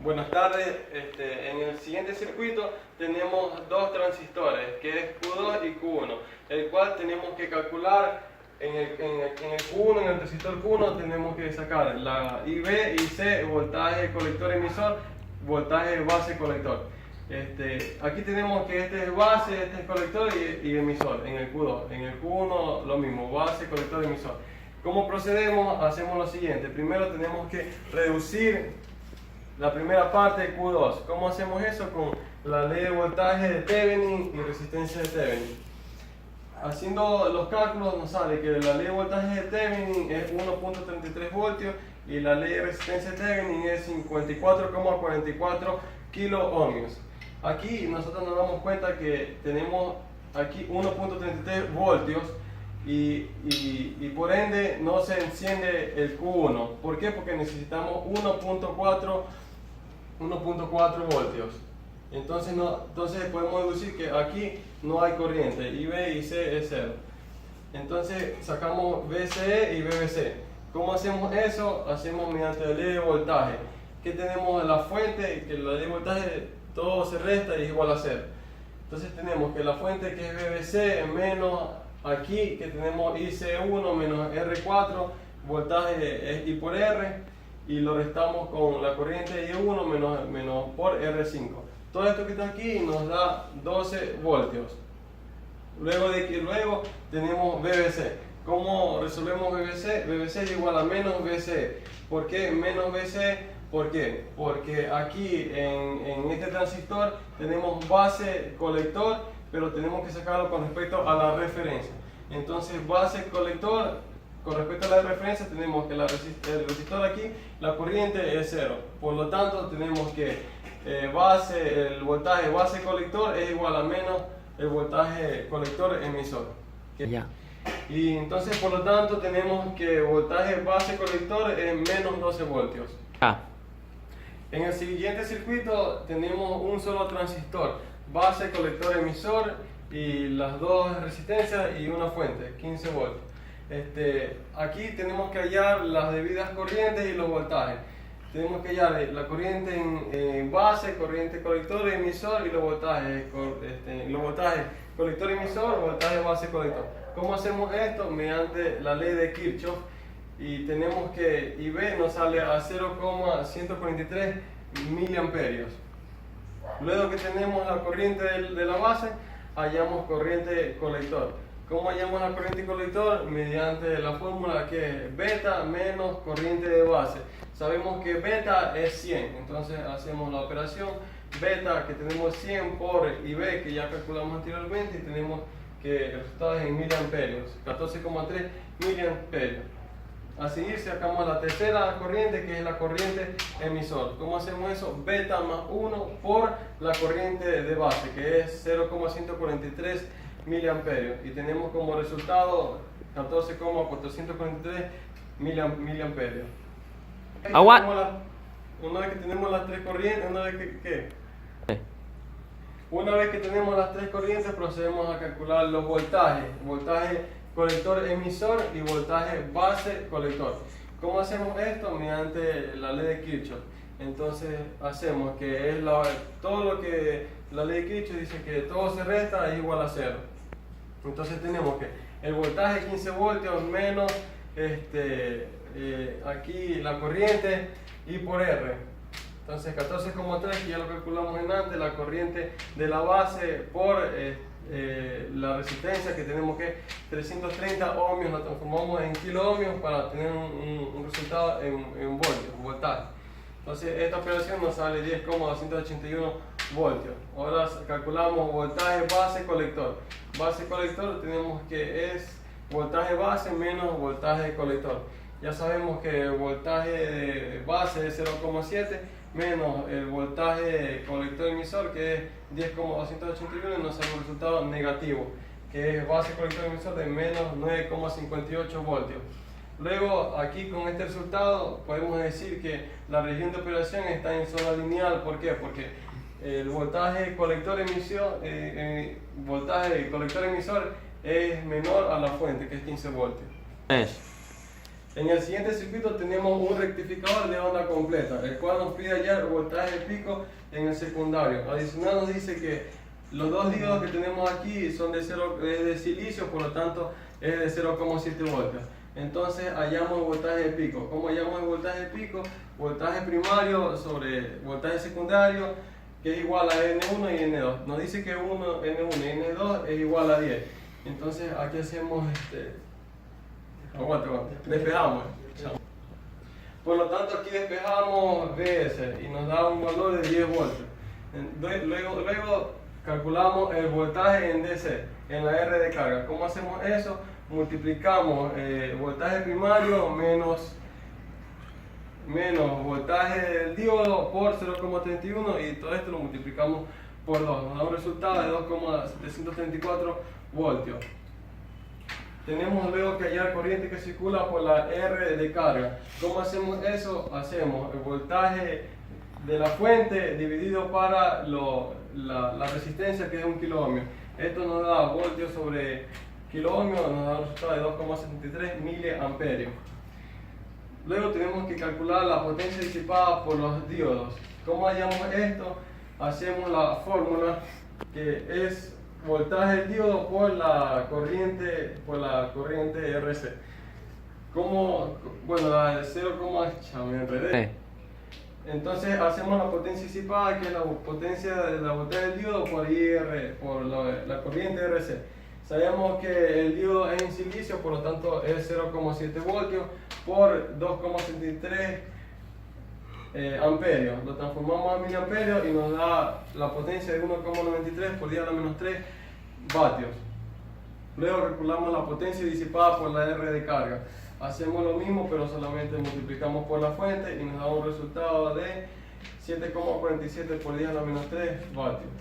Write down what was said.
Buenas tardes, en el siguiente circuito tenemos dos transistores, que es Q2 y Q1, el cual tenemos que calcular en el Q1, en el transistor Q1 tenemos que sacar la IB y C, voltaje colector emisor, voltaje base colector. Aquí tenemos que este es base, este es colector y emisor en el Q2. En el Q1 lo mismo, base, colector, emisor. ¿Cómo procedemos? Hacemos lo siguiente. Primero tenemos que reducir la primera parte de Q2. ¿Cómo hacemos eso? Con la ley de voltaje de Thevenin y resistencia de Thevenin. Haciendo los cálculos nos sale que la ley de voltaje de Thevenin es 1.33 voltios y la ley de resistencia de Thevenin es 54,44 kilo ohmios. Aquí nosotros nos damos cuenta que tenemos aquí 1.33 voltios y por ende no se enciende el Q1. ¿Por qué? Porque necesitamos 1.4 voltios. Entonces podemos deducir que aquí no hay corriente y B y C es 0. Entonces sacamos VCE y BBC. ¿Cómo hacemos eso? Hacemos mediante la ley de voltaje. Que tenemos la fuente, que la ley de voltaje todo se resta y es igual a 0. Entonces tenemos que la fuente que es BBC menos aquí que tenemos IC1 menos R4, voltaje es I por R, y lo restamos con la corriente I1 menos por R5. Todo esto que está aquí nos da 12 voltios. Luego tenemos BBC. ¿Cómo resolvemos BBC? BBC es igual a menos BC. ¿Por qué menos BC? ¿Por qué? Porque aquí en este transistor tenemos base colector, pero tenemos que sacarlo con respecto a la referencia. Entonces base colector, con respecto a la referencia tenemos que el resistor aquí, la corriente es 0. Por lo tanto tenemos que el voltaje base colector es igual a menos el voltaje colector emisor. Ya. Y entonces por lo tanto tenemos que voltaje base colector es menos 12 voltios. En el siguiente circuito tenemos un solo transistor, base, colector, emisor y las dos resistencias y una fuente, 15 voltios. Aquí tenemos que hallar las debidas corrientes y los voltajes. Tenemos que hallar la corriente en base, corriente colector, emisor y los voltajes, colector, emisor, voltaje base, colector. ¿Cómo hacemos esto? Mediante la ley de Kirchhoff. Y tenemos que IB nos sale a 0,143 miliamperios. Luego que tenemos la corriente de la base, hallamos corriente colector. ¿Cómo hallamos la corriente colector? Mediante la fórmula que es beta menos corriente de base. Sabemos que beta es 100, entonces hacemos la operación beta que tenemos 100 por IB que ya calculamos anteriormente y tenemos que el resultado es en miliamperios, 14,3 miliamperios. A seguir sacamos la tercera corriente que es la corriente emisor. ¿Cómo hacemos eso? Beta más 1 por la corriente de base que es 0,143 miliamperios y tenemos como resultado 14,443 miliamperios. Una vez que tenemos las tres corrientes, una vez que tenemos las tres corrientes procedemos a calcular los voltajes. Voltaje colector emisor y voltaje base colector. ¿Cómo hacemos esto? Mediante la ley de Kirchhoff. Entonces hacemos que es todo lo que la ley de Kirchhoff dice que todo se resta es igual a 0. Entonces tenemos que el voltaje 15 voltios menos aquí la corriente I por R. Entonces 14,3 que ya lo calculamos en antes, la corriente de la base por la resistencia que tenemos que 330 ohmios, la transformamos en kilo ohmios para tener un resultado en voltios, voltaje. Entonces esta operación nos sale 10,281 voltios. Ahora calculamos voltaje base colector. Base colector tenemos que es voltaje base menos voltaje colector. Ya sabemos que el voltaje de base es 0,7 menos el voltaje colector emisor que es 10,281 y nos sale un resultado negativo que es base colector emisor de menos 9,58 voltios. Luego aquí con este resultado podemos decir que la región de operación está en zona lineal. ¿Por qué? Porque el voltaje colector emisor es menor a la fuente que es 15 voltios. En el siguiente circuito tenemos un rectificador de onda completa, el cual nos pide hallar el voltaje de pico en el secundario. Adicional nos dice que los dos diodos que tenemos aquí son de silicio, por lo tanto es de 0,7 voltios. Entonces hallamos el voltaje de pico. ¿Cómo hallamos el voltaje de pico? Voltaje primario sobre voltaje secundario, que es igual a N1 y N2. Nos dice que N1 y N2 es igual a 10. Entonces aquí hacemos aguante, despejamos. Por lo tanto aquí despejamos VS y nos da un valor de 10 voltios. Luego calculamos el voltaje en DC, en la R de carga. ¿Cómo hacemos eso? Multiplicamos voltaje primario menos voltaje del diodo por 0,31 y todo esto lo multiplicamos por 2. Nos da un resultado de 2,734 voltios. Tenemos luego que hallar corriente que circula por la R de carga. ¿Cómo hacemos eso? Hacemos el voltaje de la fuente dividido para la resistencia, que es 1 kiloohmio. Esto nos da voltios sobre kiloohmio, nos da un resultado de 2,73 miliamperios. Luego tenemos que calcular la potencia disipada por los diodos. ¿Cómo hallamos esto? Hacemos la fórmula, que es voltaje del diodo por la corriente RC. Bueno, la 0, me enredé. Entonces hacemos la potencia disipada, que es la potencia de la voltaje del diodo por IR, por la corriente RC. Sabemos que el diodo es en silicio, por lo tanto es 0,7 voltios por 2,73 amperios. Lo transformamos a miliamperios y nos da la potencia de 1,93 por 10 a la menos 3 vatios. Luego calculamos la potencia disipada por la R de carga. Hacemos lo mismo, pero solamente multiplicamos por la fuente y nos da un resultado de 7,47 por 10 a la menos 3 vatios.